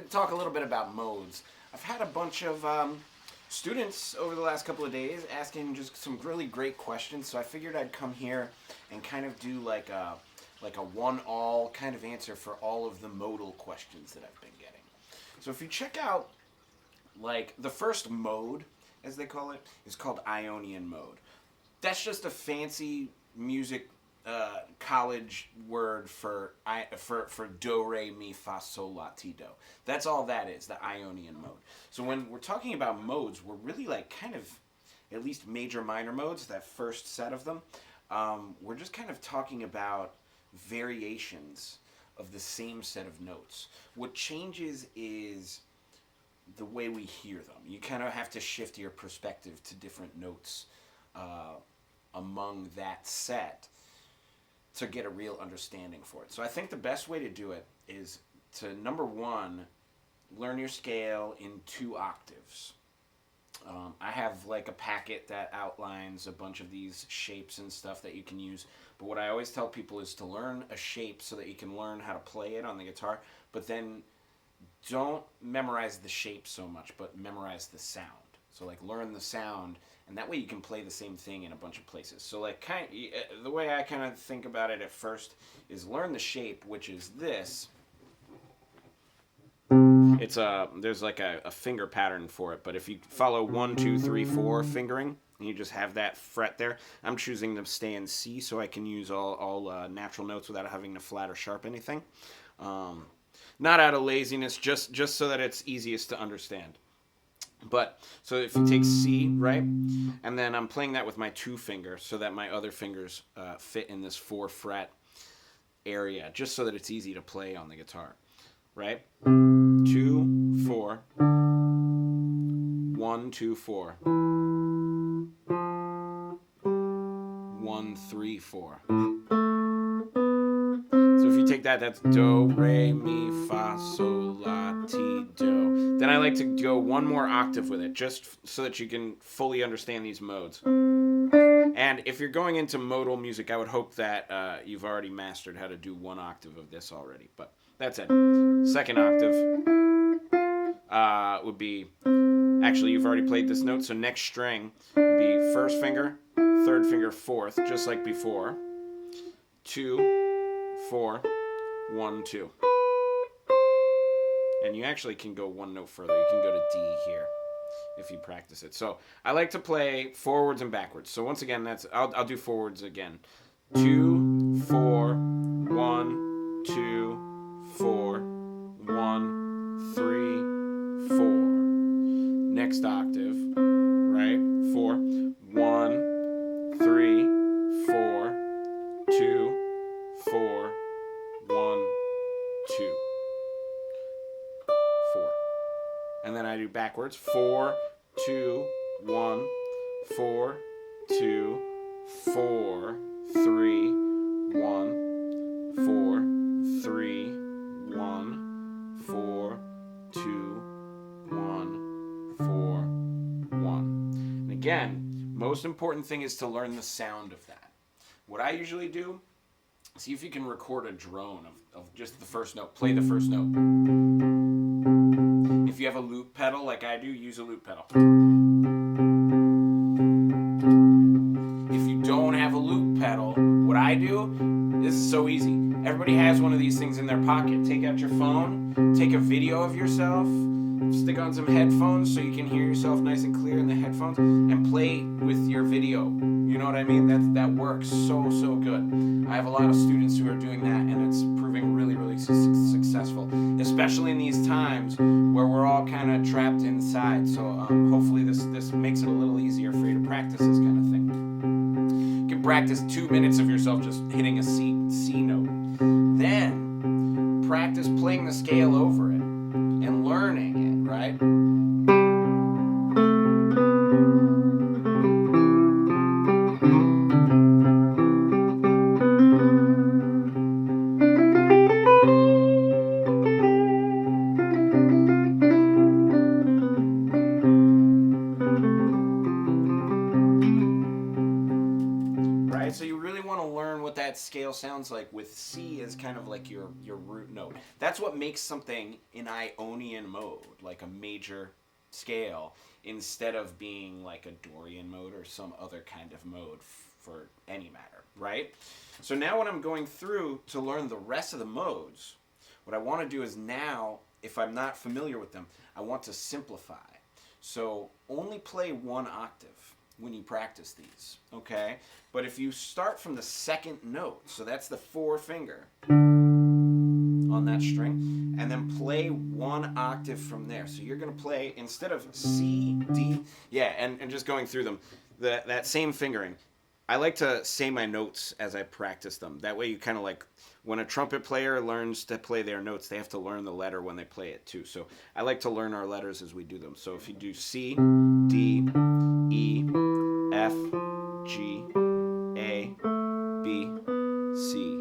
Talk a little bit about modes. I've had a bunch of students over the last couple of days asking just some really great questions, so I figured I'd come here and kind of do like a one-all kind of answer for all of the modal questions that I've been getting. So if you check out, like, the first mode, as they call it, is called Ionian Mode. That's just a fancy music college word for do, re, mi, fa, sol, la, ti, do. That's all that is, the Ionian mode. So when we're talking about modes, we're really like kind of, at least major minor modes, that first set of them, we're just kind of talking about variations of the same set of notes. What changes is the way we hear them. You kind of have to shift your perspective to different notes among that set to get a real understanding for it. So I think the best way to do it is to, number one, learn your scale in 2 octaves. I have like a packet that outlines a bunch of these shapes and stuff that you can use. But what I always tell people is to learn a shape so that you can learn how to play it on the guitar. But then don't memorize the shape so much, but memorize the sound. So like learn the sound, and that way you can play the same thing in a bunch of places. So like the way I kind of think about it at first is learn the shape, which is this. It's there's like a finger pattern for it, but if you follow 1, 2, 3, 4 fingering, and you just have that fret there. I'm choosing to stay in C so I can use all natural notes without having to flat or sharp anything. Not out of laziness, just so that it's easiest to understand. But, so if you take C, right, and then I'm playing that with my 2 finger so that my other fingers fit in this 4 fret area, just so that it's easy to play on the guitar, right? 2, 4, 1, 2, 4, 1, 3, 4. So if you take that, that's do, re, mi, fa, sol, la, ti, do. Then I like to go one more octave with it, just so that you can fully understand these modes. And if you're going into modal music, I would hope that you've already mastered how to do 1 octave of this already. But that's it. Second octave would be, actually you've already played this note, so next string would be 1st finger, 3rd finger, 4th, just like before. 2, 4, 1, 2. And you actually can go 1 note further. You can go to D here if you practice it. So I like to play forwards and backwards. So once again, I'll do forwards again. 2, 4, 1, 2, 4, 1, 3, 4. Next octave, right? 4, 1, 3, 4, 2, 4, 1, 2. 4. And then I do backwards. 4, 2, 1, 4, 2, 4, 3, again, most important thing is to learn the sound of that. What I usually do, see if you can record a drone of just the first note. Play the first note. If you have a loop pedal like I do, use a loop pedal. If you don't have a loop pedal, what I do, this is so easy. Everybody has one of these things in their pocket. Take out your phone, take a video of yourself, stick on some headphones so you can hear yourself nice and clear in the headphones, and play with your video. You know what I mean? That works so good. I have a lot of students who are doing that, and it's proving really successful, especially in these times where we're all kind of trapped inside. So hopefully this makes it a little easier for you to practice this kind of thing. You can practice 2 minutes of yourself just hitting a C note. Then practice playing the scale over it and learning it, right? So you really want to learn what that scale sounds like with C as kind of like your root note. That's what makes something in Ionian mode, like a major scale, instead of being like a Dorian mode or some other kind of mode for any matter, right? So now when I'm going through to learn the rest of the modes, what I want to do is now, if I'm not familiar with them, I want to simplify. So only play one octave when you practice these, okay? But if you start from the second note, so that's the 4-finger on that string, and then play one octave from there. So you're gonna play, instead of C, D, yeah, and just going through them, that same fingering. I like to say my notes as I practice them. That way you kind of like, when a trumpet player learns to play their notes, they have to learn the letter when they play it too. So I like to learn our letters as we do them. So if you do C, D, E, F, G, A, B, C,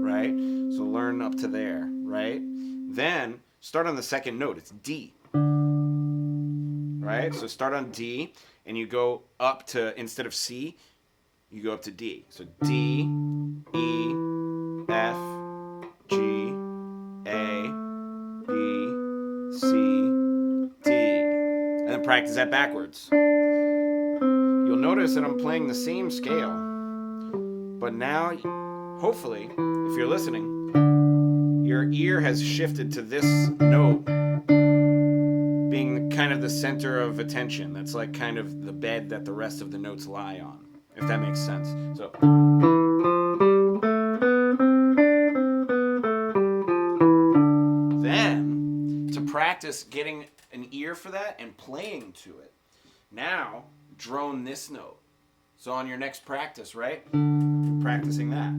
right? So learn up to there, right? Then start on the second note. It's D, right? So start on D, and you go up to, instead of C, you go up to D. So D, E, F, G, A, B, C, D. And then practice that backwards. You'll notice that I'm playing the same scale, but now, hopefully, if you're listening, your ear has shifted to this note being kind of the center of attention. That's like kind of the bed that the rest of the notes lie on, if that makes sense. So then, to practice getting an ear for that and playing to it, now drone this note. So on your next practice, right? You're practicing that.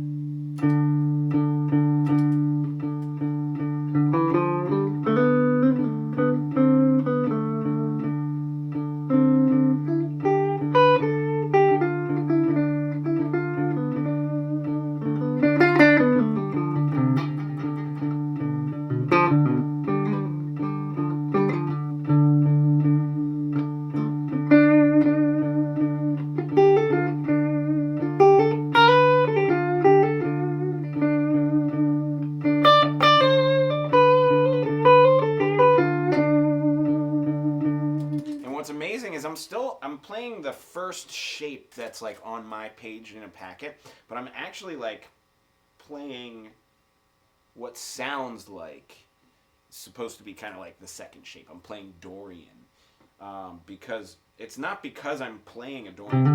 What's amazing is I'm playing the first shape that's like on my page in a packet, but I'm actually like playing what sounds like supposed to be kind of like the second shape. I'm playing Dorian because it's not because I'm playing a Dorian.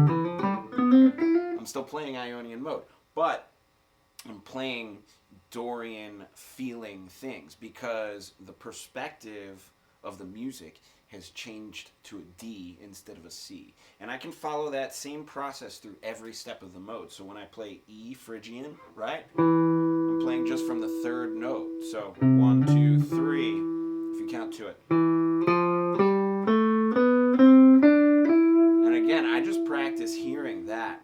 I'm still playing Ionian mode, but I'm playing Dorian feeling things because the perspective of the music has changed to a D instead of a C. And I can follow that same process through every step of the mode. So when I play E Phrygian, right? I'm playing just from the third note. So 1, 2, 3, if you count to it. And again, I just practice hearing that.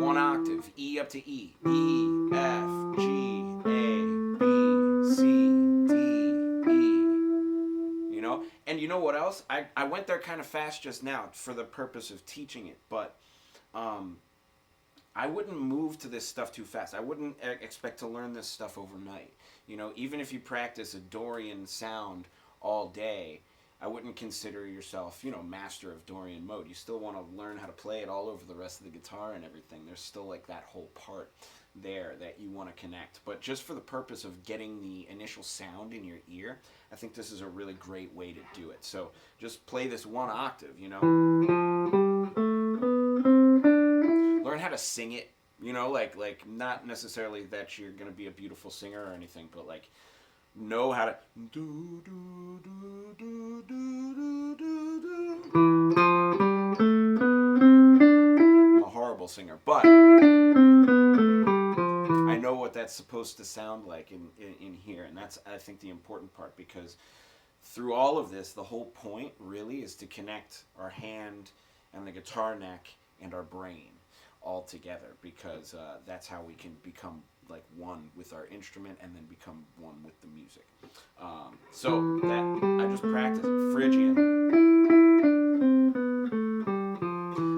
One octave, E up to E. E, F, G, A, B, C, D, E. And you know what I went there kind of fast just now for the purpose of teaching it, but I wouldn't move to this stuff too fast. I wouldn't expect to learn this stuff overnight. You know, even if you practice a Dorian sound all day, I wouldn't consider yourself, you know, master of Dorian mode. You still want to learn how to play it all over the rest of the guitar and everything. There's still like that whole part there that you want to connect. But just for the purpose of getting the initial sound in your ear, I think this is a really great way to do it. So just play this one octave, you know. Learn how to sing it, you know, like not necessarily that you're going to be a beautiful singer or anything, but like know how to do do do do do do do do. I'm a horrible singer, but I know what that's supposed to sound like in here, and that's, I think, the important part, because through all of this, the whole point really is to connect our hand and the guitar neck and our brain all together, because that's how we can become like one with our instrument and then become one with the music. So that I just practiced Phrygian.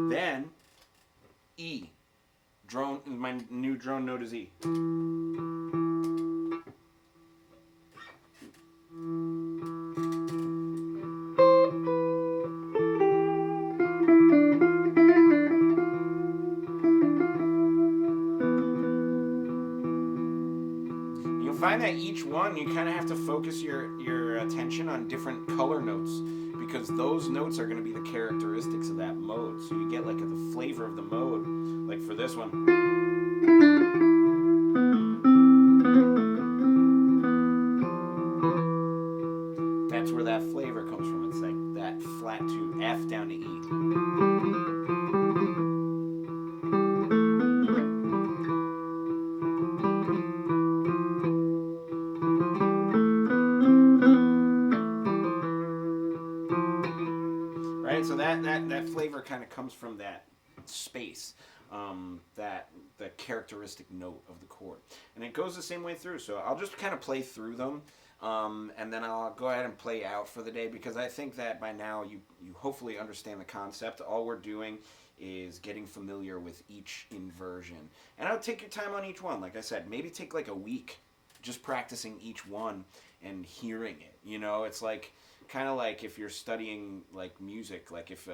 Then E. Drone. My new drone note is E. Find that each one you kind of have to focus your attention on different color notes, because those notes are going to be the characteristics of that mode. So you get like the flavor of the mode. Like for this one, that's where that flavor comes from. It's like that flat to F down to E. So that flavor kind of comes from that space, that the characteristic note of the chord, and it goes the same way through. So I'll just kind of play through them, and then I'll go ahead and play out for the day, because I think that by now you hopefully understand the concept. All we're doing is getting familiar with each inversion, and I'll take your time on each one. Like I said, maybe take like a week just practicing each one and hearing it. You know, it's like kind of like if you're studying like music, like if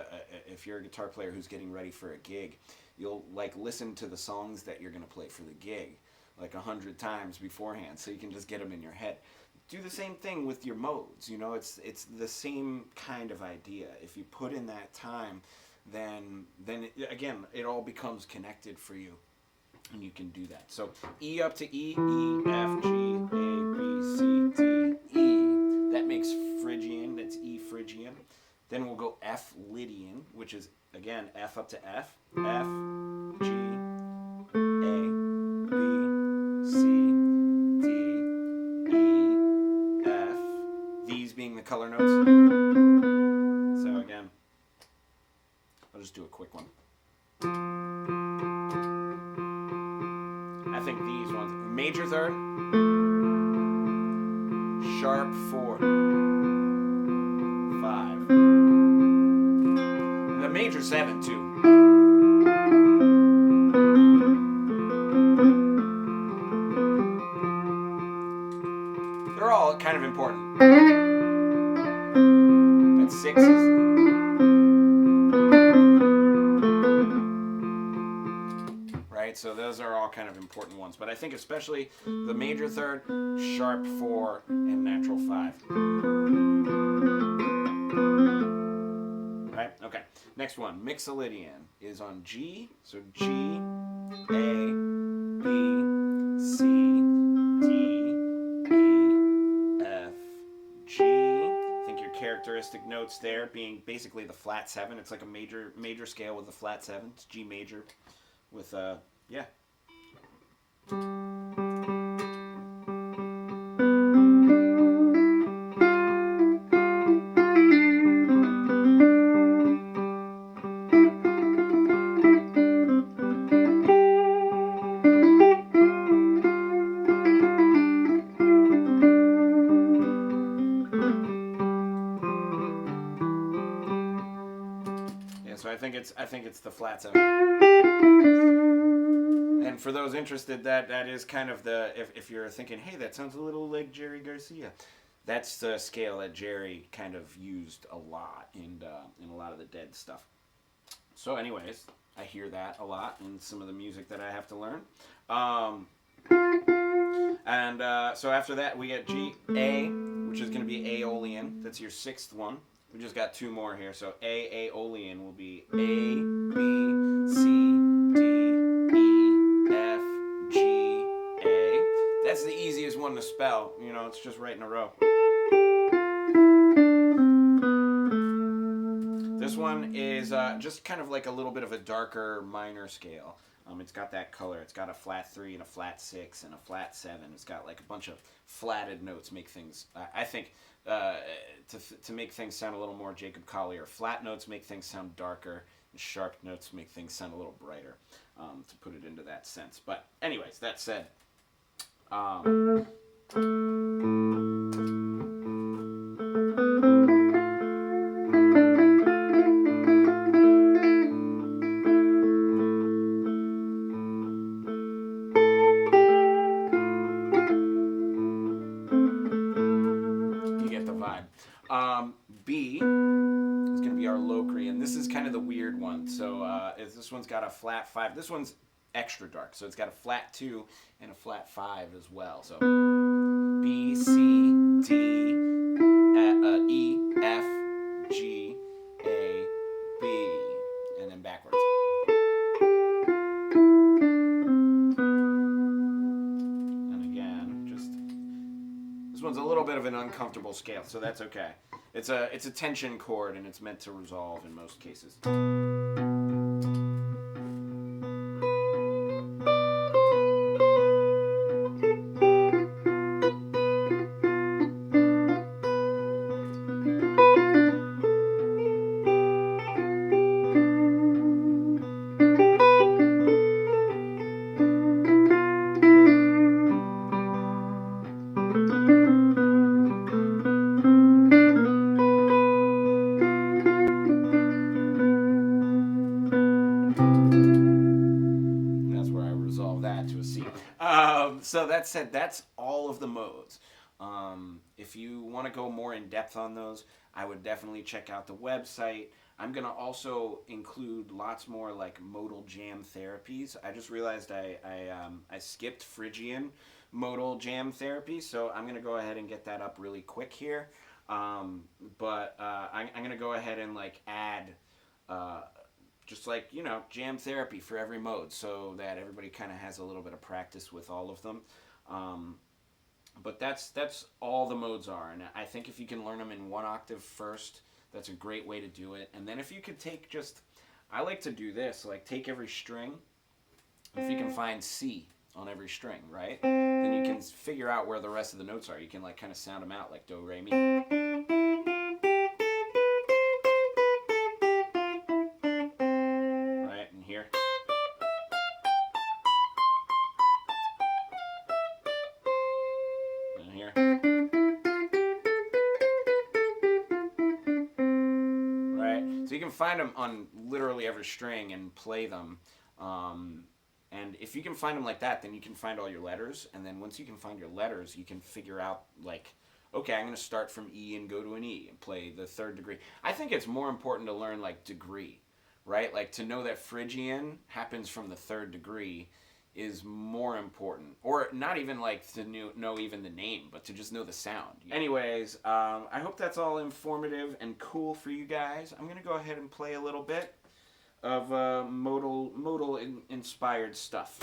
you're a guitar player who's getting ready for a gig, you'll like listen to the songs that you're going to play for the gig like 100 times beforehand, so you can just get them in your head. Do the same thing with your modes. You know, it's the same kind of idea. If you put in that time, then again, it all becomes connected for you, and you can do that. So E up to E, E, F, G, A, B, C, D, E. That makes Phrygian. That's E Phrygian. Then we'll go F Lydian, which is again F up to F, F, G, A, B, C, D, E, F. These being the color notes. So again, I'll just do a quick one. I think these ones, major third, sharp 4, 5, and the major 7 too. They're all kind of important. That 6 is. So those are all kind of important ones, but I think especially the major third, sharp 4, and natural 5. Right? Okay. Next one, Mixolydian is on G. So G, A, B, C, D, E, F, G. I think your characteristic notes there being basically the flat 7. It's like a major scale with a flat 7. It's G major with yeah. think it's the flat 7. And for those interested, that is kind of the, if you're thinking, hey, that sounds a little like Jerry Garcia, that's the scale that Jerry kind of used a lot in a lot of the Dead stuff. So anyways, I hear that a lot in some of the music that I have to learn. So after that, we get G, A, which is going to be Aeolian. That's your 6th one. We just got 2 more here. So A, Aeolian will be A, B, C, D, E, F, G, A. That's the easiest one to spell. You know, it's just right in a row. This one is just kind of like a little bit of a darker minor scale. It's got that color. It's got a flat 3 and a flat 6 and a flat 7. It's got like a bunch of flatted notes. Make things, I think, to make things sound a little more Jacob Collier. Flat notes make things sound darker, and sharp notes make things sound a little brighter. To put it into that sense. But anyways, that said. B is going to be our Locrian. This is kind of the weird one. So this one's got a flat 5. This one's extra dark. So it's got a flat 2 and a flat 5 as well. So B, C, D, E, F, G, A, B. And then backwards. And again, just... This one's a little bit of an uncomfortable scale, so that's okay. It's a tension chord, and it's meant to resolve in most cases. So that said, that's all of the modes. If you want to go more in depth on those, I would definitely check out the website. I'm going to also include lots more like modal jam therapies. I just realized I skipped Phrygian modal jam therapy, so I'm going to go ahead and get that up really quick here. I'm going to go ahead and like add just like, you know, jam therapy for every mode so that everybody kind of has a little bit of practice with all of them. But that's all the modes are. And I think if you can learn them in 1 octave first, that's a great way to do it. And then if you could take just, I like to do this, like take every string. If you can find C on every string, right? Then you can figure out where the rest of the notes are. You can like kind of sound them out like do, re, mi. So you can find them on literally every string and play them. And if you can find them like that, then you can find all your letters. And then once you can find your letters, you can figure out like, okay, I'm going to start from E and go to an E and play the 3rd degree. I think it's more important to learn like degree, right? Like to know that Phrygian happens from the 3rd degree is more important. Or not even like to know even the name, but to just know the sound. Anyways, I hope that's all informative and cool for you guys. I'm going to go ahead and play a little bit of modal inspired stuff.